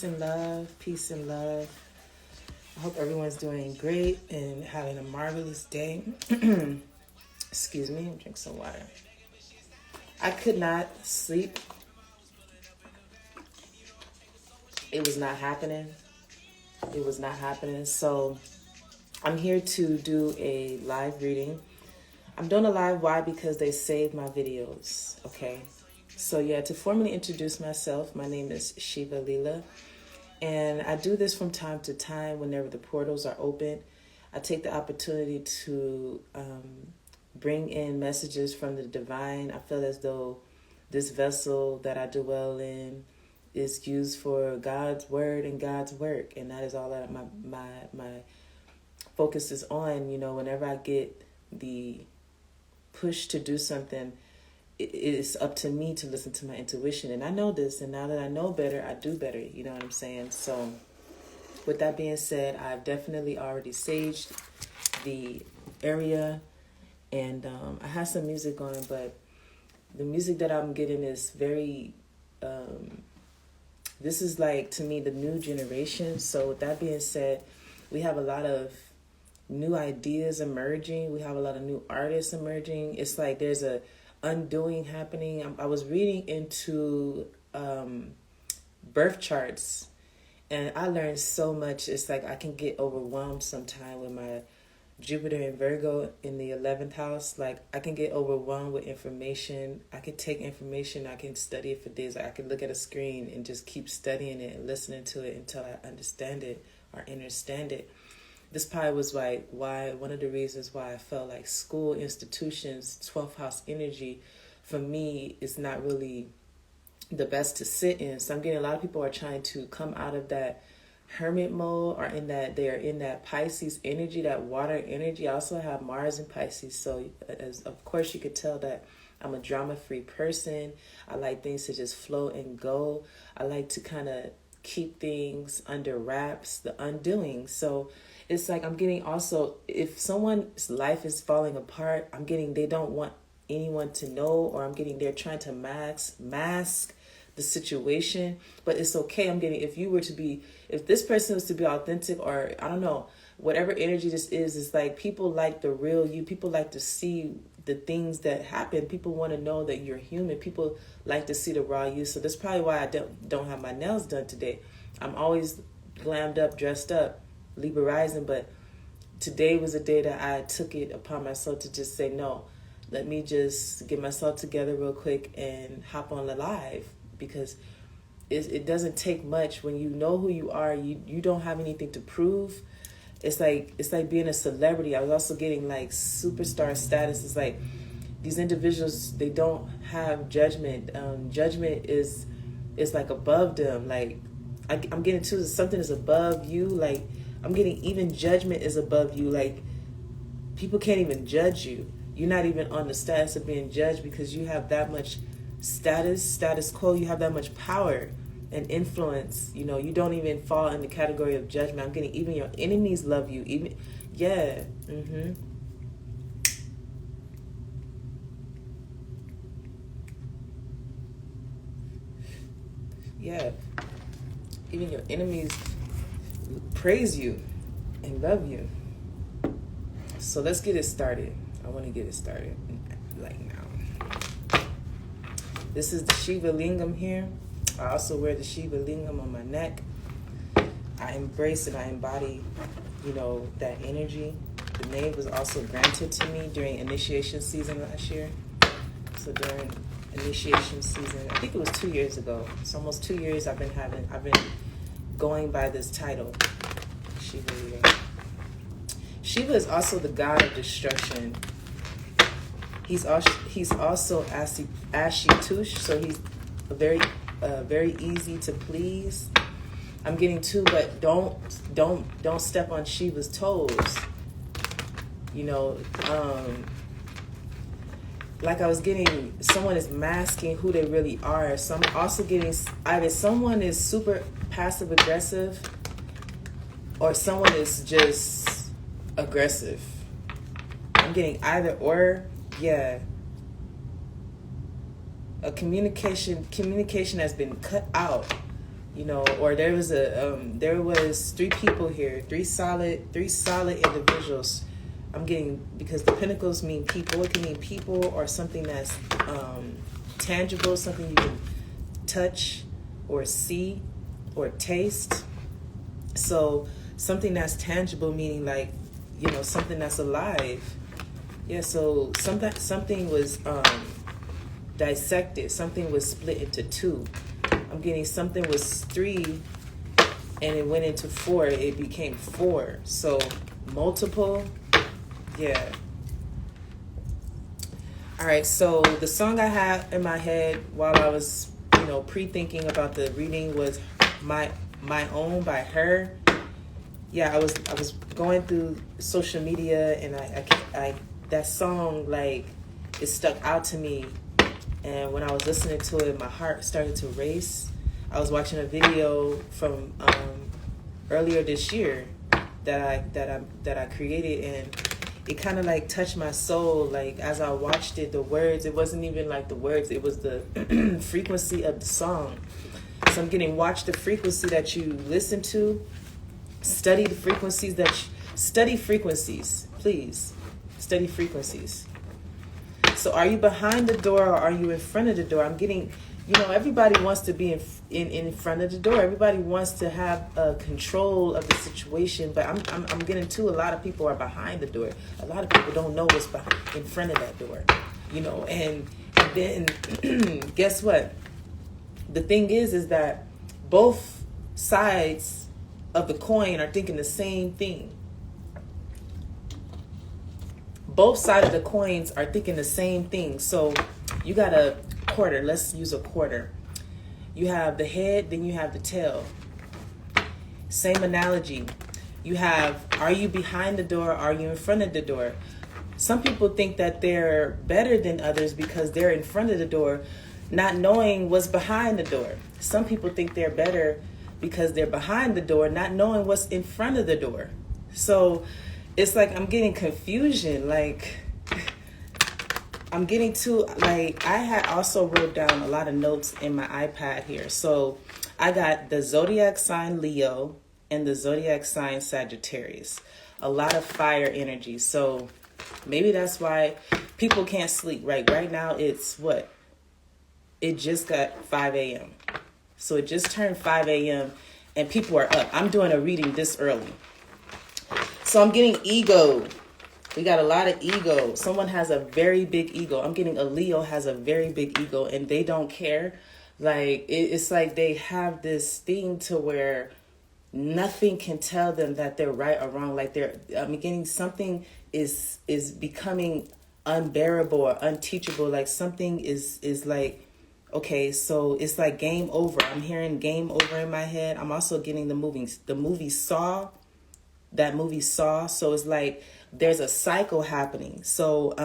And love, peace and love. I hope everyone's doing great and having a marvelous day. Excuse me, drink some water. I could not sleep. It was not happening. It was not happening. So I'm here to do a live reading. I'm doing a live. Why? Because they saved my videos. Okay. So yeah, to formally introduce myself, my name is Shivaleela. And I do this from time to time whenever the portals are open. I take the opportunity to bring in messages from the divine. I feel as though this vessel that I dwell in is used for God's word and God's work. And that is all that my focus is on. You know, whenever I get the push to do something, it is up to me to listen to my intuition. And I know this, and now that I know better, I do better. You know what I'm saying? So with that being said, I've definitely already saged the area, and I have some music on, but the music that I'm getting is very, this is like, to me, the new generation. So with that being said, we have a lot of new ideas emerging. We have a lot of new artists emerging. It's like there's a undoing happening. I was reading into birth charts, and I learned so much. It's like I can get overwhelmed sometimes with my Jupiter and Virgo in the 11th house. Like I can get overwhelmed with information. I can take information, I can study it for days. I can look at a screen and just keep studying it and listening to it until I understand it or understand it. This probably was like why one of the reasons why I felt like school institutions, 12th house energy, for me is not really the best to sit in. So I'm getting a lot of people are trying to come out of that hermit mode, or in that they are in that Pisces energy, that water energy. I also have Mars in Pisces, so as of course you could tell that I'm a drama-free person. I like things to just flow and go. I like to kind of keep things under wraps, the undoing. So it's like I'm getting also, if someone's life is falling apart, I'm getting they don't want anyone to know, or I'm getting they're trying to mask the situation. But it's okay. I'm getting, if this person was to be authentic, or I don't know, whatever energy this is, it's like people like the real you. People like to see the things that happen. People want to know that you're human. People like to see the raw you. So that's probably why I don't have my nails done today. I'm always glammed up, dressed up, Libra rising, but today was a day that I took it upon myself to just say, no, let me just get myself together real quick and hop on the live, because it doesn't take much. When you know who you are, you don't have anything to prove. It's like being a celebrity. I was also getting like superstar status. It's like these individuals, they don't have judgment. Judgment is like above them. Like I'm getting to something is above you. Like I'm getting even judgment is above you. Like people can't even judge you. You're not even on the status of being judged, because you have that much status quo. You have that much power and influence. You know, you don't even fall in the category of judgment. I'm getting even your enemies love you. Even, yeah. Yeah. Even your enemies praise you and love you. So let's get it started. I want to get it started like now. This is the Shiva Lingam here. I also wear the Shiva Lingam on my neck. I embrace and I embody, you know, that energy. The name was also granted to me during initiation season last year. So during initiation season, I think it was 2 years ago. It's almost 2 years I've been going by this title, Shiva Lingam. Shiva is also the god of destruction. He's also Ashutosh, so he's very easy to please. I'm getting too, but don't step on Shiva's toes. You know, like I was getting, someone is masking who they really are. So I'm also getting either someone is super passive aggressive, or someone is just aggressive. I'm getting either or. Yeah. A communication has been cut out you know, or there was three people here, three solid individuals. I'm getting, because the pentacles mean people. It can mean people or something that's tangible, something you can touch or see or taste. So something that's tangible, meaning like, you know, something that's alive. Yeah, so something was dissected, something was split into two. I'm getting something was three and it went into four, it became four. So multiple, yeah. All right, so the song I had in my head while I was, you know, pre-thinking about the reading was My Own by her. Yeah, I was going through social media, and I that song, like, it stuck out to me, and when I was listening to it, my heart started to race. I was watching a video from earlier this year that I created, and it kind of like touched my soul. Like, as I watched it, the words, it wasn't even like the words, it was the frequency of the song. So I'm getting, watch the frequency that you listen to, study the frequencies study frequencies, please. Study frequencies. So are you behind the door or are you in front of the door? I'm getting, you know, everybody wants to be in front of the door. Everybody wants to have control of the situation, but I'm getting to, a lot of people are behind the door. A lot of people don't know what's in front of that door, you know. And then guess what? The thing is that both sides of the coin are thinking the same thing. Both sides of the coins are thinking the same thing. So you got a quarter. Let's use a quarter. You have the head, then you have the tail. Same analogy. You have, are you behind the door? Are you in front of the door? Some people think that they're better than others because they're in front of the door, not knowing what's behind the door. Some people think they're better because they're behind the door, not knowing what's in front of the door. So it's like I'm getting confusion. Like, I'm getting to, like, I had also wrote down a lot of notes in my iPad here. So I got the zodiac sign Leo and the zodiac sign Sagittarius. A lot of fire energy. So maybe that's why people can't sleep. Right now it's what? It just got 5 a.m. So it just turned 5 a.m. and people are up. I'm doing a reading this early. So I'm getting ego. We got a lot of ego. Someone has a very big ego. I'm getting a Leo has a very big ego and they don't care. Like, it's like they have this thing to where nothing can tell them that they're right or wrong. Like, I'm getting something is becoming unbearable or unteachable. Like, something is like, okay, so it's like game over. I'm hearing game over in my head. I'm also getting the movie Saw. That movie Saw. So it's like there's a cycle happening. So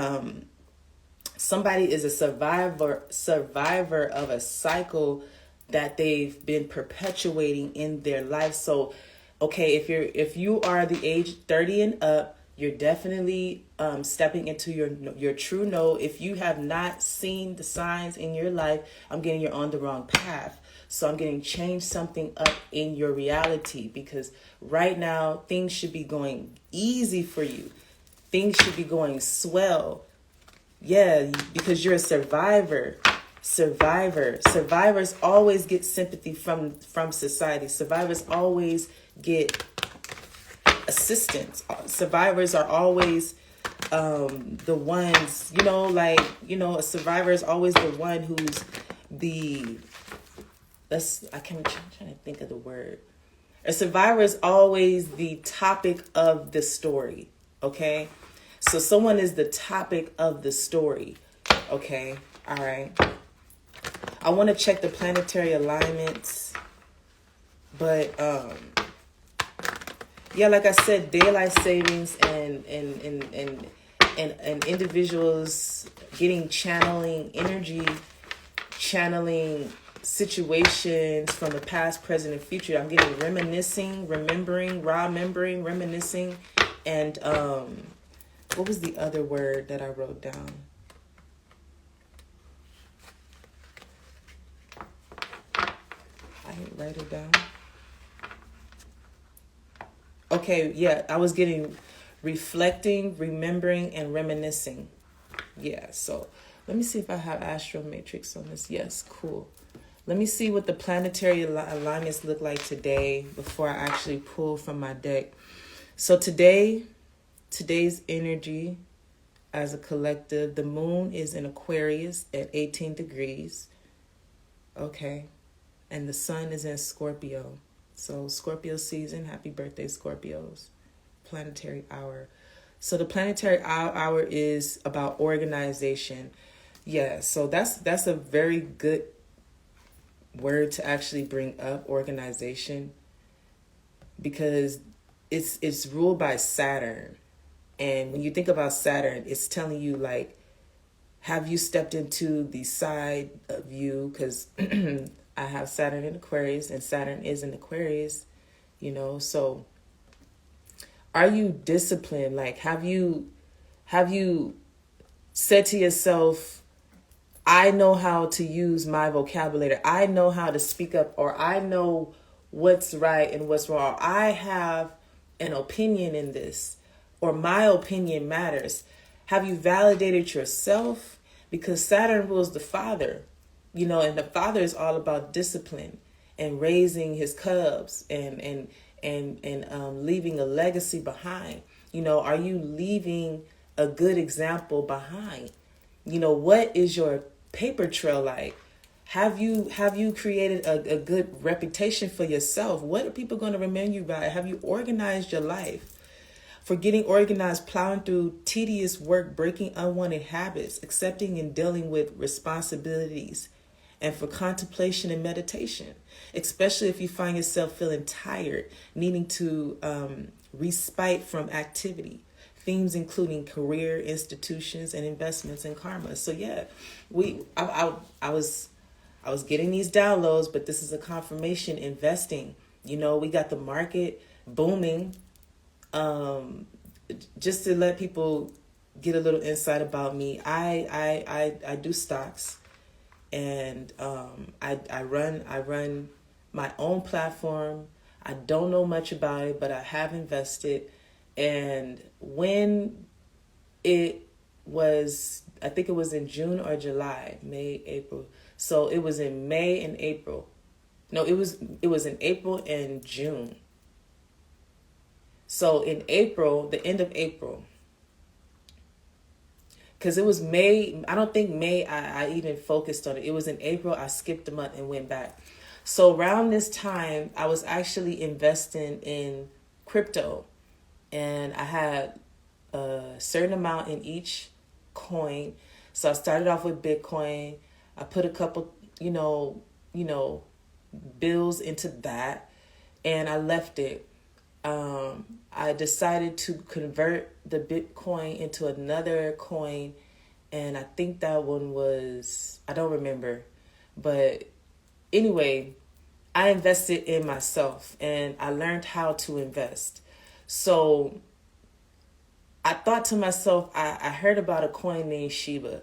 somebody is a survivor of a cycle that they've been perpetuating in their life. So okay, if you are the age 30 and up, you're definitely stepping into your true know. If you have not seen the signs in your life, I'm getting you're on the wrong path. So I'm getting change something up in your reality, because right now things should be going easy for you. Things should be going swell. Yeah, because you're a survivor. Survivors always get sympathy from society. Survivors always get assistance. Survivors are always the ones, a survivor is always the one who's I'm trying to think of the word. A survivor is always the topic of the story, okay? So someone is the topic of the story, okay? All right. I want to check the planetary alignments, but yeah, like I said, daylight savings and individuals getting channeling energy, channeling situations from the past, present, and future. I'm getting reminiscing, reminiscing, and what was the other word that I wrote down? I Write it down. Okay, yeah, I was getting reflecting, remembering, and reminiscing. Yeah, so let me see if I have astral matrix on this. Yes, cool. Let me see what the planetary alignments look like today before I actually pull from my deck. So today's energy as a collective, the moon is in Aquarius at 18 degrees. Okay. And the sun is in Scorpio. So Scorpio season, happy birthday, Scorpios. Planetary hour. So the planetary hour is about organization. Yeah, so that's a very good word to actually bring up, organization, because it's ruled by Saturn. And when you think about Saturn, it's telling you, like, have you stepped into the side of you? Because I have Saturn in Aquarius, and Saturn is in Aquarius, so are you disciplined? Like, have you said to yourself, I know how to use my vocabulary. I know how to speak up, or I know what's right and what's wrong. I have an opinion in this, or my opinion matters. Have you validated yourself? Because Saturn rules the father, and the father is all about discipline and raising his cubs and leaving a legacy behind. Are you leaving a good example behind? What is your paper trail like? Have you created a good reputation for yourself? What are people going to remember you by? Have you organized your life? For getting organized, plowing through tedious work, breaking unwanted habits, accepting and dealing with responsibilities, and for contemplation and meditation, especially if you find yourself feeling tired, needing to respite from activity. Themes including career, institutions, and investments in karma. So yeah, I was getting these downloads, but this is a confirmation. Investing, we got the market booming. Just to let people get a little insight about me, I do stocks, and I run my own platform. I don't know much about it, but I have invested. And when it was, I think it was in June or July, May, April. So it was in May and April. No, it was in April and June. So in April, the end of April, because it was May, I don't think May I even focused on it. It was in April, I skipped a month and went back. So around this time, I was actually investing in crypto. And I had a certain amount in each coin. So I started off with Bitcoin. I put a couple, bills into that, and I left it. I decided to convert the Bitcoin into another coin, and I think that one was, I don't remember. But anyway, I invested in myself, and I learned how to invest. So I thought to myself, I heard about a coin named Shiba,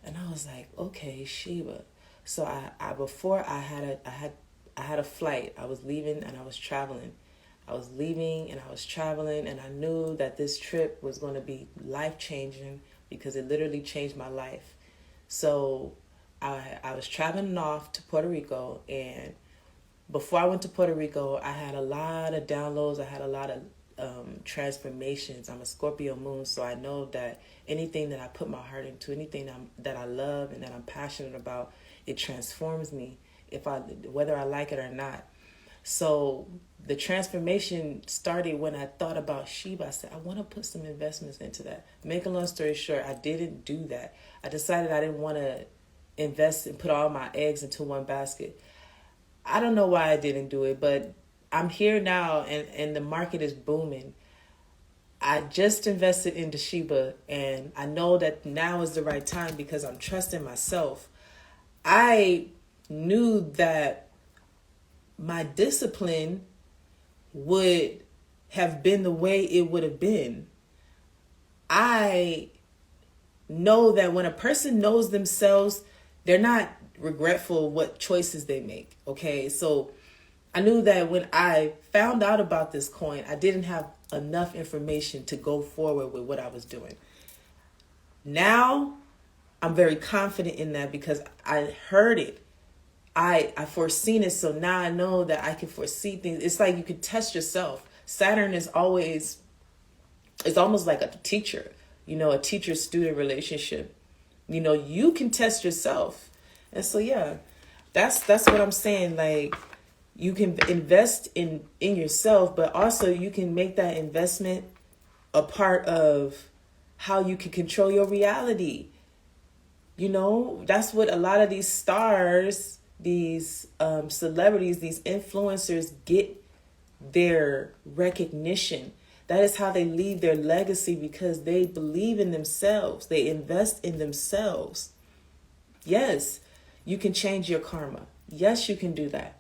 and I was like, okay, Shiba. So before I had a flight. I was leaving and I was traveling. I was leaving and I was traveling, and I knew that this trip was going to be life-changing because it literally changed my life. So I was traveling off to Puerto Rico, and before I went to Puerto Rico, I had a lot of downloads. I had a lot of transformations. I'm a Scorpio moon, so I know that anything that I put my heart into, anything that I love and that I'm passionate about, it transforms me, whether I like it or not. So the transformation started when I thought about Shiba. I said, I want to put some investments into that. Make a long story short, I didn't do that. I decided I didn't want to invest and put all my eggs into one basket. I don't know why I didn't do it, but I'm here now, and the market is booming. I just invested into Shiba, and I know that now is the right time because I'm trusting myself. I knew that my discipline would have been the way it would have been. I know that when a person knows themselves, they're not regretful what choices they make. Okay, so I knew that when I found out about this coin, I didn't have enough information to go forward with what I was doing. Now, I'm very confident in that because I heard it. I foreseen it, so now I know that I can foresee things. It's like you can test yourself. Saturn is always, it's almost like a teacher, you know, a teacher-student relationship. You know, you can test yourself. And so, yeah, that's what I'm saying. Like, you can invest in yourself, but also you can make that investment a part of how you can control your reality. You know, that's what a lot of these stars, these celebrities, these influencers get their recognition. That is how they leave their legacy, because they believe in themselves. They invest in themselves. Yes, you can change your karma. Yes, you can do that.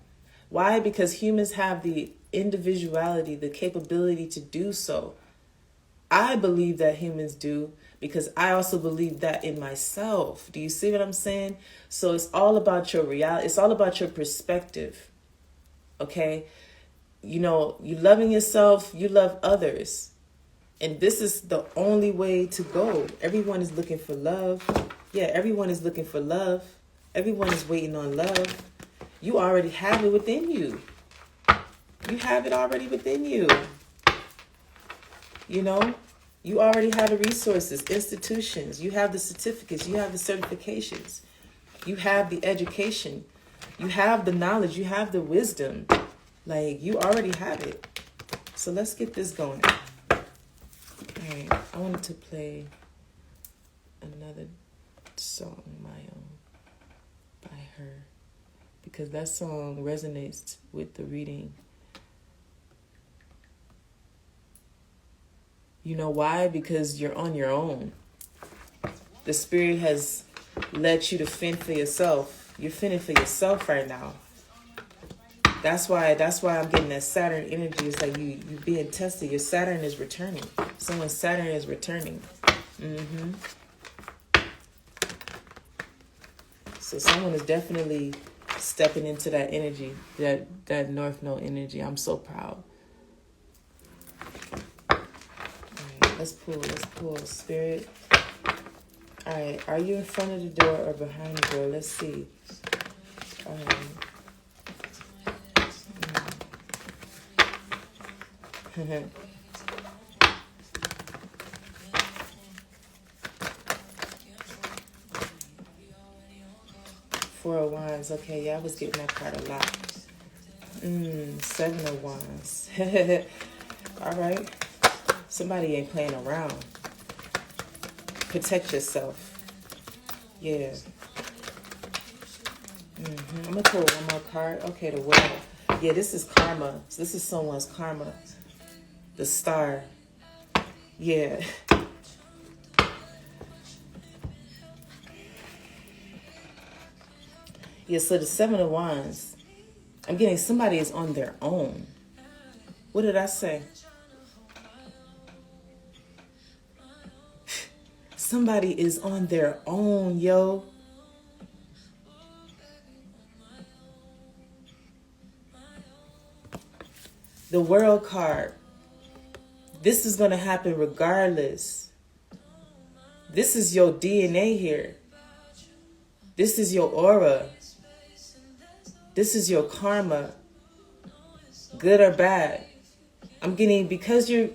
Why? Because humans have the individuality, the capability to do so. I believe that humans do, because I also believe that in myself. Do you see what I'm saying? So it's all about your reality. It's all about your perspective. Okay? You know, you loving yourself, you love others. And this is the only way to go. Everyone is looking for love. Yeah, everyone is looking for love. Everyone is waiting on love. You already have it within you. You have it already within you. You know, you already have the resources, institutions. You have the certificates. You have the certifications. You have the education. You have the knowledge. You have the wisdom. Like, you already have it. So let's get this going. All right. I wanted to play another song, my own, by her, because that song resonates with the reading. You know why? Because you're on your own. The spirit has let you to fend for yourself. You're fending for yourself right now. That's why I'm getting that Saturn energy. It's like you being tested. Your Saturn is returning. Someone's Saturn is returning. So someone is definitely stepping into that energy, that North Node energy. I'm so proud. All right, let's pull spirit. All right, are you in front of the door or behind the door? Let's see. 4 of Wands. Okay, yeah, I was getting that card a lot. 7 of Wands. All right. Somebody ain't playing around. Protect yourself. Yeah. I'm going to pull one more card. Okay, the World. Yeah, this is karma. This is someone's karma. The Star. Yeah. Yeah, so the 7 of Wands, I'm getting somebody is on their own. What did I say? Somebody is on their own, yo. The World card. This is going to happen regardless. This is your DNA here. This is your aura. This is your karma. Good or bad. I'm getting, because you're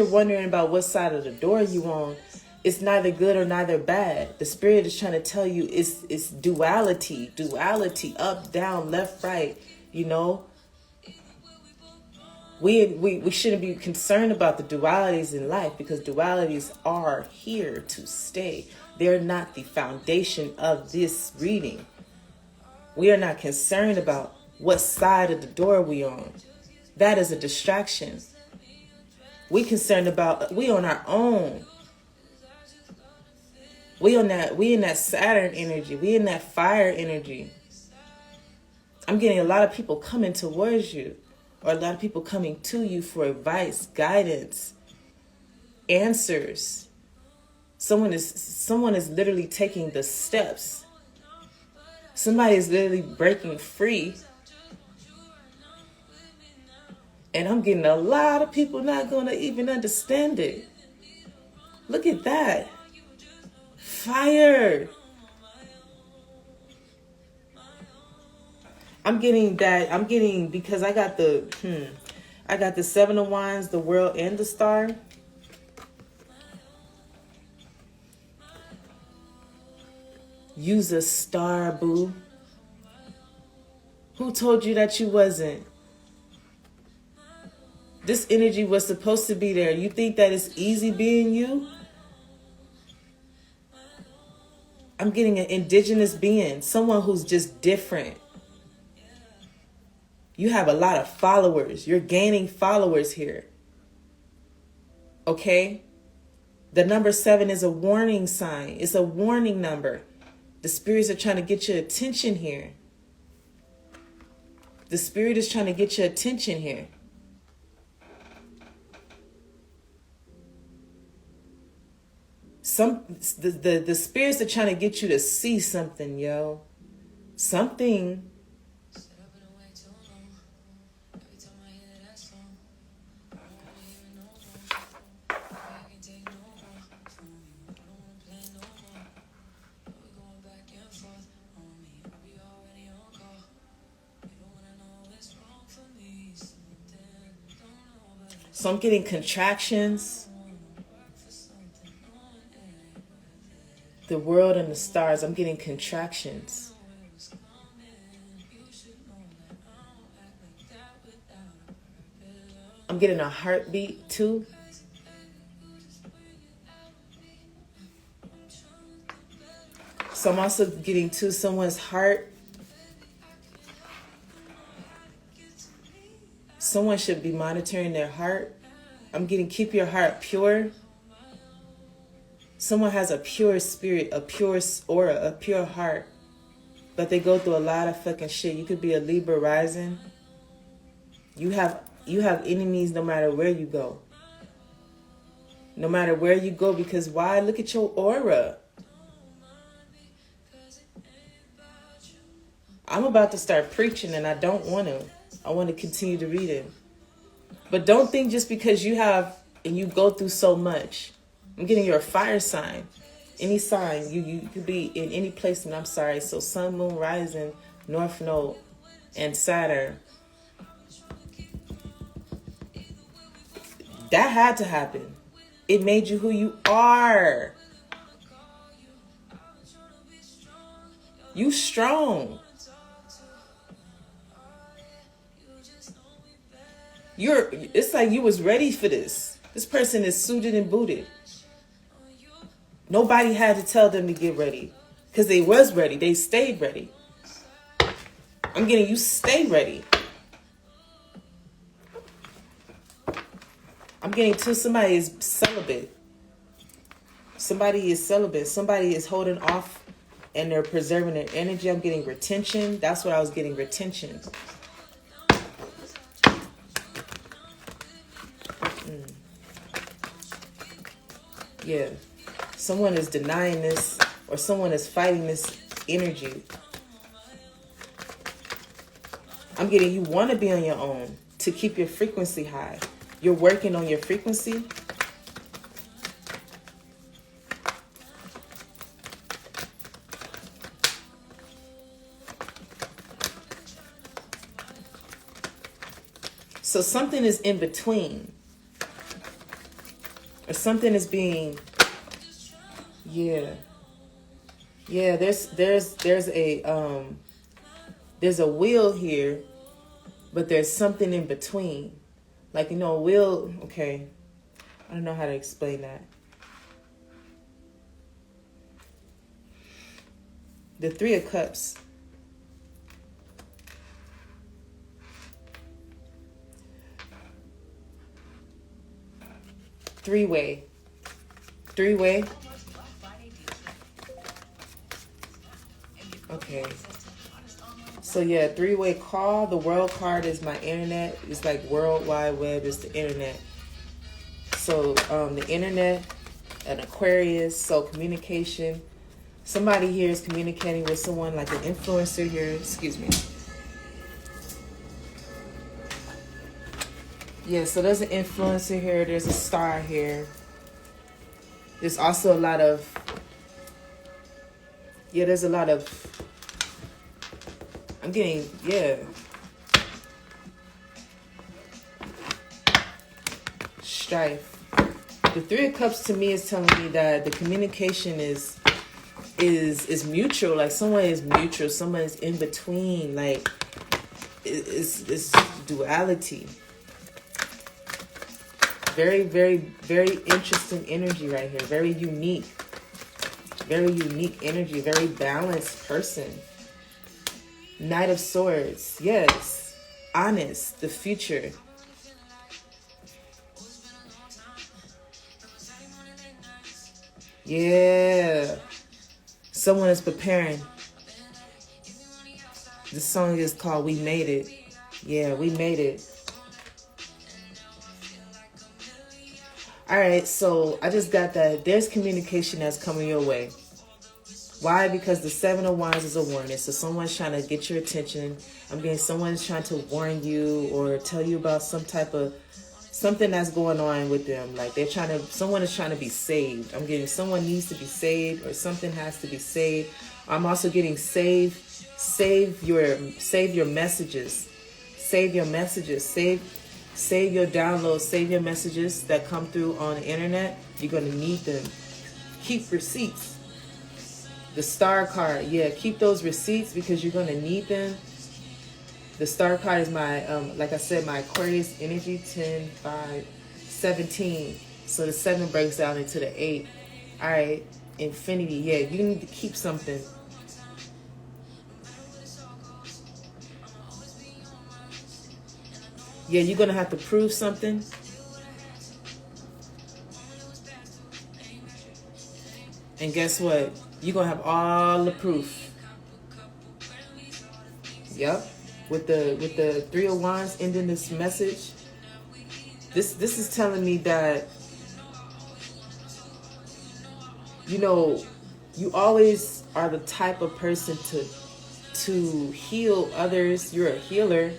wondering about what side of the door you on, it's neither good or neither bad. The spirit is trying to tell you it's duality, up, down, left, right, you know. We shouldn't be concerned about the dualities in life, because dualities are here to stay. They're not the foundation of this reading. We are not concerned about what side of the door we on. That is a distraction. We concerned about, we on our own. We in that Saturn energy. We in that fire energy. I'm getting a lot of people coming towards you, or a lot of people coming to you for advice, guidance, answers. Someone is literally taking the steps. Somebody is literally breaking free. And I'm getting a lot of people not going to even understand it. Look at that. Fire. I'm getting that. I'm getting, because I got the Seven of Wands, the World, and the Star. Use a star, boo. Who told you that you wasn't? This energy was supposed to be there. You think that it's easy being you? I'm getting an indigenous being, someone who's just different. You have a lot of followers. You're gaining followers here. Okay? The number 7 is a warning sign. It's a warning number. The spirits are trying to get your attention here. The spirit is trying to get your attention here. The spirits are trying to get you to see something, yo. Something. So I'm getting contractions. The world and the stars. I'm getting contractions. I'm getting a heartbeat too. So I'm also getting to someone's heart. Someone should be monitoring their heart. I'm getting keep your heart pure. Someone has a pure spirit, a pure aura, a pure heart. But they go through a lot of fucking shit. You could be a Libra rising. You have enemies no matter where you go. No matter where you go, because why? Look at your aura. I'm about to start preaching and I don't want to. I want to continue to read it. But don't think just because you have and you go through so much. I'm getting your fire sign. Any sign. You could be in any placement. I'm sorry. So sun, moon, rising, north node, and Saturn. That had to happen. It made you who you are. You strong. It's like you was ready for this. This person is suited and booted. Nobody had to tell them to get ready. Because they was ready. They stayed ready. I'm getting you stay ready. I'm getting to somebody is celibate. Somebody is celibate. Somebody is holding off and they're preserving their energy. I'm getting retention. That's what I was getting, retention. Yeah. Someone is denying this or someone is fighting this energy. I'm getting you want to be on your own to keep your frequency high. You're working on your frequency. So something is in between. Or something is being, yeah, there's a wheel here, but there's something in between. Like, a wheel, okay. I don't know how to explain that. The 3 of Cups. Three-way. Okay. So yeah, 3-way call. The world card is my internet. It's like World Wide Web is the internet. So the internet, an Aquarius, so communication. Somebody here is communicating with someone like an influencer here. Excuse me. Yeah, so there's an influencer here. There's a star here. There's also a lot of... Yeah, there's a lot of... I'm getting... Yeah. Strife. The Three of Cups to me is telling me that the communication is mutual. Like someone is mutual. Someone is in between. Like it's duality. Very, very, very interesting energy right here. Very unique. Very unique energy. Very balanced person. Knight of Swords. Yes. Honest. The future. Yeah. Someone is preparing. This song is called We Made It. Yeah, we made it. All right, so I just got that there's communication that's coming your way. Why? Because the Seven of Wands is a warning. So someone's trying to get your attention. I'm getting someone's trying to warn you or tell you about some type of something that's going on with them. Like they're trying to, someone is trying to be saved. I'm getting someone needs to be saved or something has to be saved. I'm also getting save your messages. Save your messages. Save your downloads. Save your messages that come through on the internet. You're going to need them. Keep receipts. The Star card. Yeah, keep those receipts because you're going to need them. The Star card is my, like I said, my Aquarius energy, 10, 5, 17. So the 7 breaks down into the 8. All right, infinity. Yeah, you need to keep something. Yeah, you're going to have to prove something. And guess what? You're going to have all the proof. Yep. With the Three of Wands ending this message, this is telling me that, you know, you always are the type of person to heal others. You're a healer.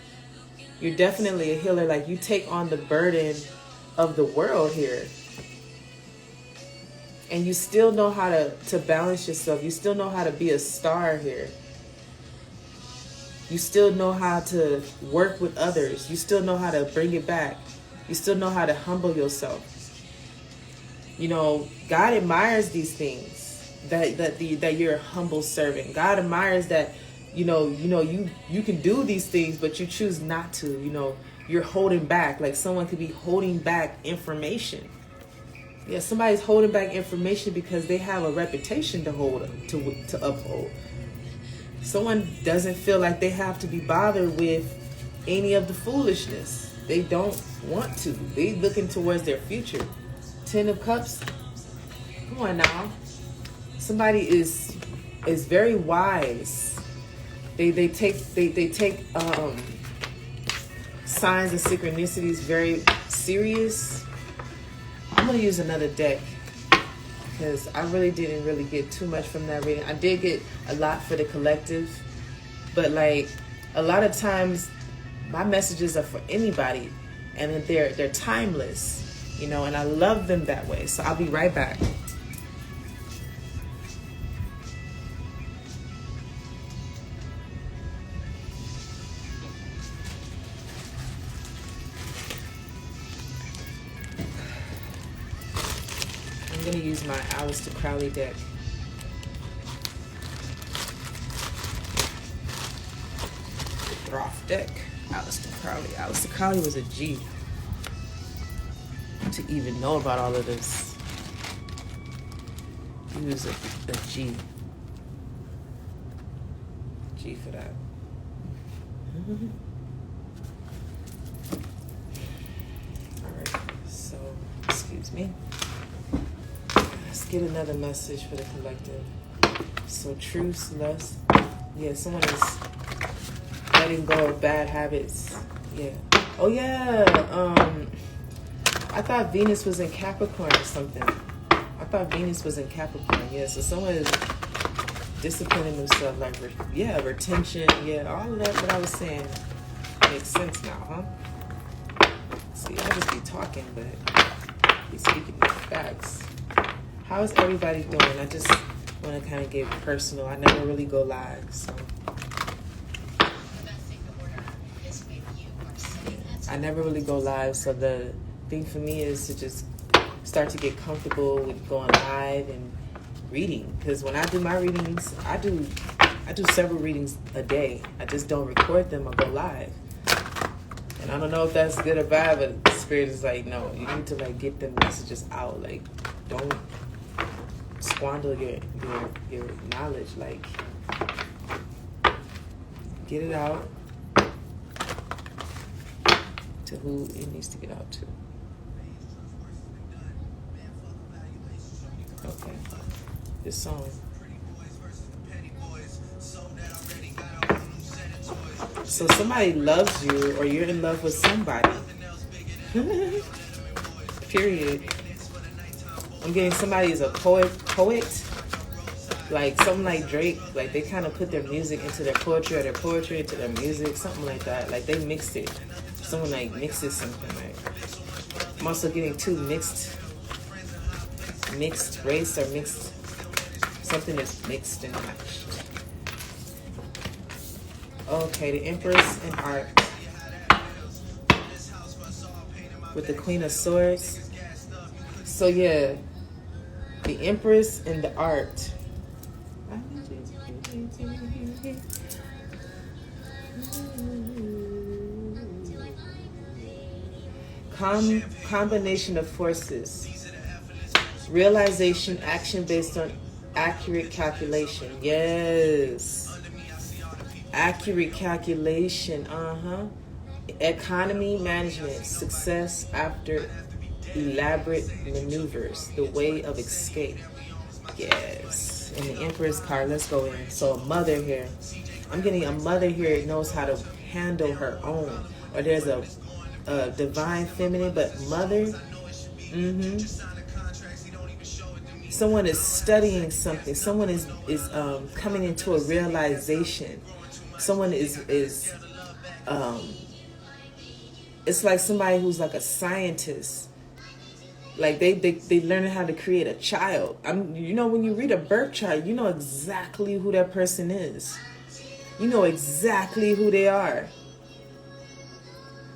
You're definitely a healer. Like you take on the burden of the world here. And you still know how to balance yourself. You still know how to be a star here. You still know how to work with others. You still know how to bring it back. You still know how to humble yourself. You know, God admires these things. That you're a humble servant. God admires that, you can do these things, but you choose not to. You know, you're holding back. Like someone could be holding back information. Yeah, somebody's holding back information because they have a reputation to hold to uphold. Someone doesn't feel like they have to be bothered with any of the foolishness. They don't want to. They looking towards their future. 10 of Cups. Come on now. Somebody is very wise. They take signs and synchronicities very serious. I'm gonna use another deck because I really didn't get too much from that reading. I did get a lot for the collective, but like a lot of times my messages are for anybody and they're timeless, you know, and I love them that way. So I'll be right back. I'm going to use my Aleister Crowley deck. Roth deck. Aleister Crowley. Aleister Crowley was a G. To even know about all of this. He was a G. G for that. Alright, so, excuse me. Let's get another message for the collective. So truth, lust. Yeah, someone is letting go of bad habits. Yeah. Oh yeah. I thought Venus was in Capricorn or something. I thought Venus was in Capricorn. Yeah. So someone is disciplining themselves, like retention. Yeah, all of that. What I was saying makes sense now, huh? Let's see. talking, but he's speaking facts. How is everybody doing? I just want to kind of get personal. I never really go live, so I never really go live. So the thing for me is to just start to get comfortable with going live and reading. Because when I do my readings, I do several readings a day. I just don't record them or go live. And I don't know if that's good or bad, but the spirit is like, no, you need to like get the messages out. Like, don't squander your knowledge. Like, get it out to who it needs to get out to. Okay, this song. So somebody loves you, or you're in love with somebody. Period. I'm getting somebody is a poet, like something like Drake. Like they kind of put their music into their poetry, or their poetry into their music, something like that. Like they mixed it. Someone like mixes something. Like I'm also getting two mixed race or mixed. Something is mixed and matched. Okay, the Empress and Art with the Queen of Swords. So yeah, the Empress and the Art. Combination of forces. Realization, action based on accurate calculation. Yes. Accurate calculation, Economy management, success after elaborate maneuvers, the way of escape. Yes. And the Empress card, let's go in. So a mother here. I'm getting a mother here that knows how to handle her own. Or there's a divine feminine, but mother. Someone is studying something. Someone is coming into a realization. Someone is it's like somebody who's like a scientist. Like they learning how to create a child. You know, when you read a birth chart, you know exactly who that person is. You know exactly who they are.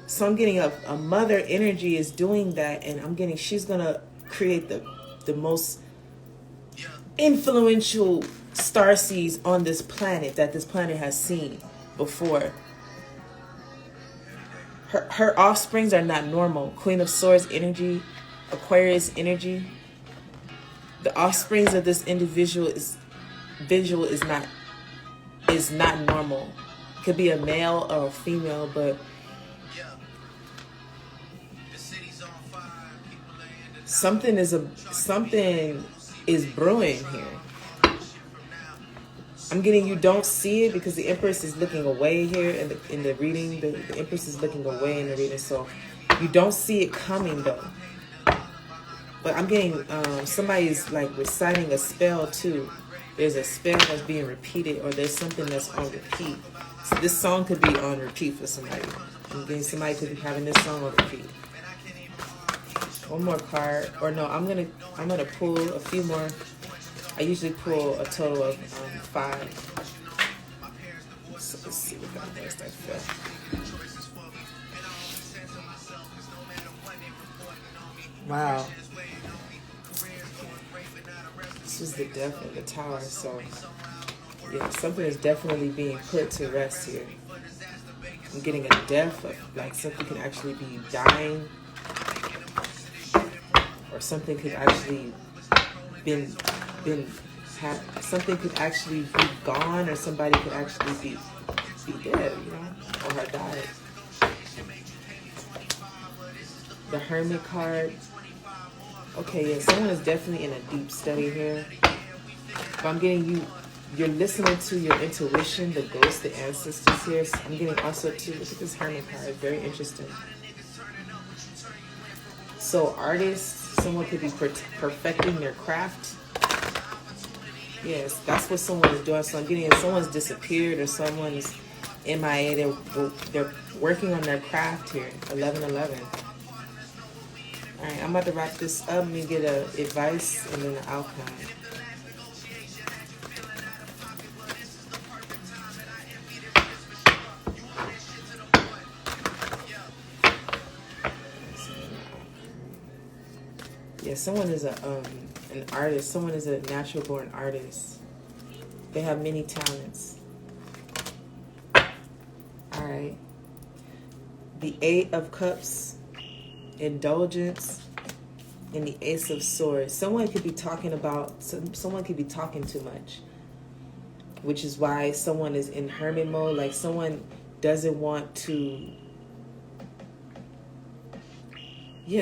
So I'm getting a mother energy is doing that, and I'm getting she's gonna create the most influential starseeds on this planet that this planet has seen before. Her offsprings are not normal. Queen of Swords energy, Aquarius energy. The offsprings of this individual is not normal. Could be a male or a female, but something is brewing here. I'm getting you don't see it because the Empress is looking away here in the reading. The Empress is looking away in the reading, so you don't see it coming though. But I'm getting somebody's like reciting a spell too. There's a spell that's being repeated, or there's something that's on repeat. So this song could be on repeat for somebody. I'm getting somebody could be having this song on repeat. One more card, or no, I'm gonna pull a few more. I usually pull a total of 5. So let's see what that was. That felt. Wow. This is the Death of the Tower. So yeah, something is definitely being put to rest here. I'm getting a death of like something could actually be dying. Or something could actually something could actually be gone, or somebody could actually be dead, you know, or have died. The Hermit card. Okay, yeah, someone is definitely in a deep study here. But I'm getting you're listening to your intuition, the ghosts, the ancestors here. So I'm getting also too, look at this Hermit card, very interesting. So artists, someone could be perfecting their craft. Yes, that's what someone is doing. So I'm getting someone's disappeared or someone's MIA. They're working on their craft here. 1111. All right, I'm about to wrap this up. Let me get a advice and then an outcome. Yeah, someone is an artist. Someone is a natural born artist. They have many talents. All right. The Eight of Cups, indulgence, and the Ace of Swords. Someone could be talking about, someone could be talking too much, which is why someone is in hermit mode. Like someone doesn't want to,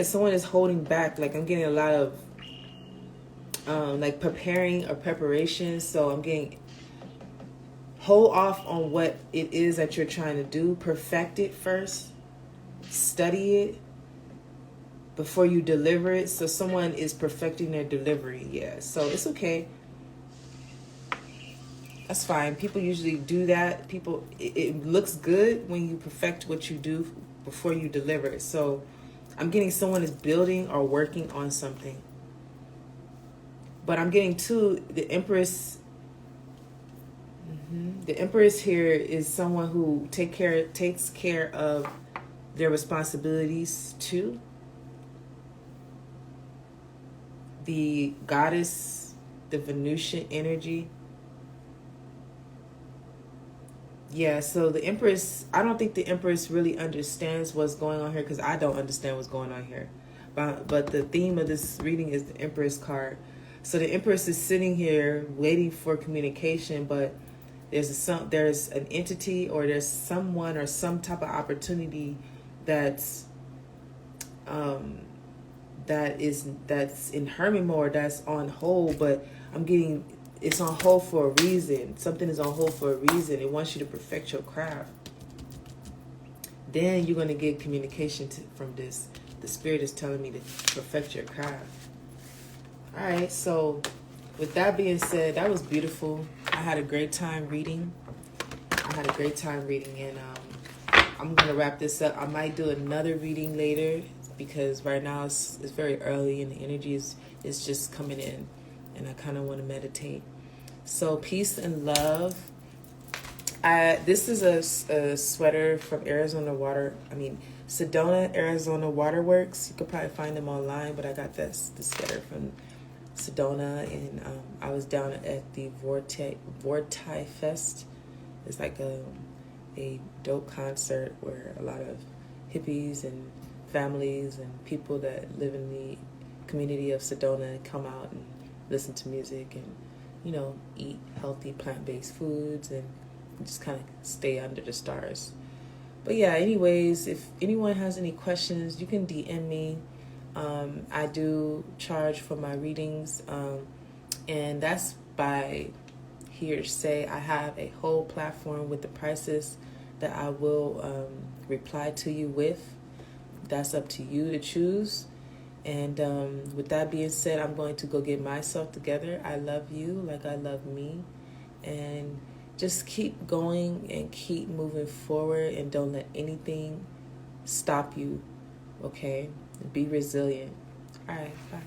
someone is holding back. Like I'm getting a lot of like preparing or preparation. So I'm getting, hold off on what it is that you're trying to do. Perfect it first. Study it before you deliver it. So someone is perfecting their delivery. Yeah, so it's okay. That's fine. People usually do that. It looks good when you perfect what you do before you deliver it. So I'm getting someone is building or working on something. But I'm getting too, the Empress. The Empress here is someone who takes care of their responsibilities too. The Goddess, the Venusian energy. Yeah, so the Empress, I don't think the Empress really understands what's going on here, because I don't understand what's going on here. But the theme of this reading is the Empress card. So the Empress is sitting here waiting for communication, but there's an entity or there's someone or some type of opportunity that's in hermit mode, that's on hold, but I'm getting it's on hold for a reason. Something is on hold for a reason. It wants you to perfect your craft. Then you're going to get communication from this. The spirit is telling me to perfect your craft. All right, so with that being said, that was beautiful. I had a great time reading. And I'm going to wrap this up. I might do another reading later because right now it's very early and the energy is just coming in, and I kind of want to meditate. So peace and love. This is a sweater from Sedona, Arizona Waterworks. You could probably find them online, but I got this sweater from Sedona, and I was down at the Vorti Fest. It's like a dope concert where a lot of hippies and families and people that live in the community of Sedona come out and listen to music and, eat healthy plant-based foods and just kind of stay under the stars. But yeah, anyways, if anyone has any questions, you can DM me. I do charge for my readings, and that's by hearsay. I have a whole platform with the prices that I will reply to you with. That's up to you to choose. And with that being said, I'm going to go get myself together. I love you like I love me. And just keep going and keep moving forward, and don't let anything stop you, okay? Be resilient. All right, bye.